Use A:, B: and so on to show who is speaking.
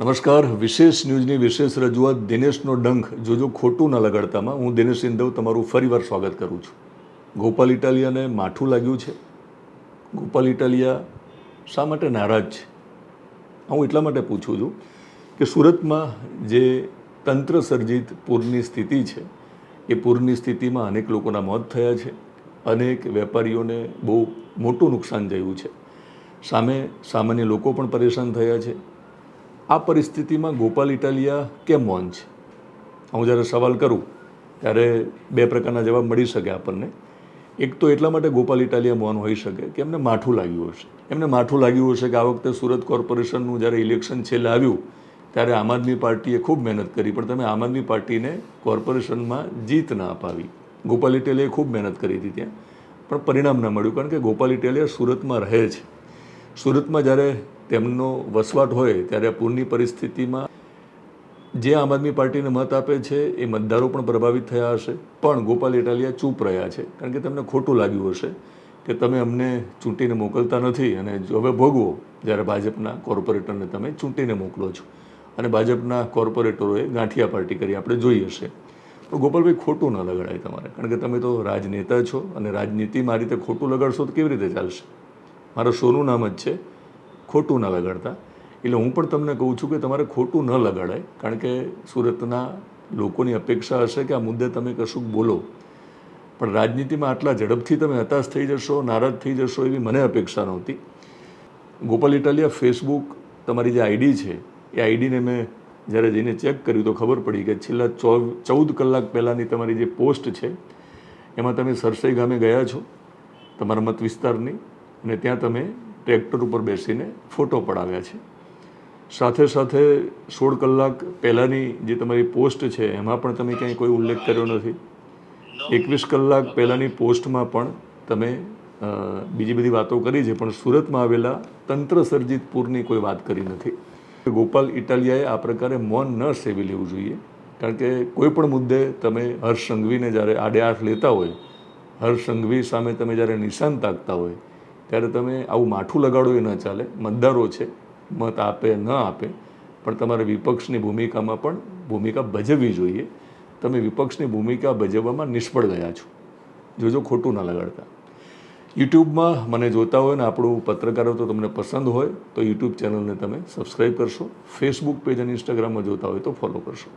A: નમસ્કાર. વિશેષ ન્યૂઝની વિશેષ રજૂઆત દિનેશનો ડંખ જોજો ખોટું ન લગાડતામાં હું દિનેશ સિંધવ તમારું ફરીવાર સ્વાગત કરું છું. ગોપાલ ઇટાલિયાને માઠું લાગ્યું છે. ગોપાલ ઇટાલિયા શા માટે નારાજ છે? હું એટલા માટે પૂછું છું કે સુરતમાં જે તંત્ર સર્જિત પૂરની સ્થિતિ છે એ પૂરની સ્થિતિમાં અનેક લોકોના મોત થયા છે, અનેક વેપારીઓને બહુ મોટું નુકસાન થયું છે, સામે સામાન્ય લોકો પણ પરેશાન થયા છે. આ પરિસ્થિતિમાં ગોપાલ ઇટાલિયા કેમ મૌન છે? હું જ્યારે સવાલ કરું ત્યારે બે પ્રકારના જવાબ મળી શકે આપણને. એક તો એટલા માટે ગોપાલ ઇટાલિયા મૌન હોઈ શકે કે એમને માઠું લાગ્યું હશે. એમને માઠું લાગ્યું હશે કે આ વખતે સુરત કોર્પોરેશનનું જ્યારે ઇલેક્શન છેલ્લે આવ્યું ત્યારે આમ આદમી પાર્ટીએ ખૂબ મહેનત કરી, પણ તમે આમ આદમી પાર્ટીને કોર્પોરેશનમાં જીત ના અપાવી. ગોપાલ ઇટાલિયાએ ખૂબ મહેનત કરી હતી ત્યાં, પણ પરિણામ ન મળ્યું, કારણ કે ગોપાલ ઇટાલિયા સુરતમાં રહે છે. સુરતમાં જ્યારે તેમનો વસવાટ હોય ત્યારે આ પૂરની પરિસ્થિતિમાં જે આમ આદમી પાર્ટીને મત આપે છે એ મતદારો પણ પ્રભાવિત થયા હશે, પણ ગોપાલ ઇટાલિયા ચૂપ રહ્યા છે, કારણ કે તેમને ખોટું લાગ્યું હશે કે તમે અમને ચૂંટીને મોકલતા નથી અને હવે ભોગવો જ્યારે ભાજપના કોર્પોરેટરને તમે ચૂંટીને મોકલો છો. અને ભાજપના કોર્પોરેટરોએ ગાંઠિયા પાર્ટી કરી, આપણે જોઈ હશે. પણ ગોપાલભાઈ, ખોટું ન લગાડાય તમારે, કારણ કે તમે તો રાજનેતા છો અને રાજનીતિમાં આ રીતે ખોટું લગાડશો તો કેવી રીતે ચાલશે? મારા શોનું નામ જ છે ખોટું ન લગાડતા. એટલે હું પણ તમને કહું છું કે તમારે ખોટું ન લગાડાય, કારણ કે સુરતના લોકોની અપેક્ષા હશે કે આ મુદ્દે તમે કશુંક બોલો. પણ રાજનીતિમાં આટલા ઝડપથી તમે હતાશ થઈ જશો, નારાજ થઈ જશો એવી મને અપેક્ષા નહોતી. ગોપાલ ઇટાલિયા, ફેસબુક તમારી જે આઈડી છે એ આઈડીને મેં જ્યારે જઈને ચેક કર્યું તો ખબર પડી કે છેલ્લા 14 કલાક પહેલાંની તમારી જે પોસ્ટ છે એમાં તમે સરસઈ ગામે ગયા છો તમારા મત વિસ્તારની, અને ત્યાં તમે ટ્રેક્ટર ઉપર બેસીને ફોટો પડાવ્યા છે. સાથે સાથે 16 કલાક પહેલાંની જે તમારી પોસ્ટ છે એમાં પણ તમે ક્યાંય કોઈ ઉલ્લેખ કર્યો નથી. 21 કલાક પહેલાંની પોસ્ટમાં પણ તમે બીજી બધી વાતો કરી છે, પણ સુરતમાં આવેલા તંત્ર સર્જિત પૂરની કોઈ વાત કરી નથી. ગોપાલ ઇટાલિયાએ આ પ્રકારે મૌન ન સેવી લેવું જોઈએ, કારણ કે કોઈ પણ મુદ્દે તમે હર્ષ સંઘવીને જ્યારે આડે હાથ લેતા હોય, હર્ષ સંઘવી સામે તમે જ્યારે નિશાન તાકતા હોય ત્યારે તમે આવું માઠું લગાડો એ ન ચાલે. મતદારો છે, મત આપે ન આપે, પણ તમારે વિપક્ષની ભૂમિકામાં પણ ભૂમિકા ભજવવી જોઈએ. તમે વિપક્ષની ભૂમિકા ભજવવામાં નિષ્ફળ ગયા છો. જોજો ખોટું ના લગાડતા. યુટ્યુબમાં મને જોતા હોય ને આપણું પત્રકારત્વ તમને પસંદ હોય તો યુટ્યુબ ચેનલને તમે સબસ્ક્રાઈબ કરશો. ફેસબુક પેજ અને ઇન્સ્ટાગ્રામમાં જોતા હોય તો ફોલો કરશો.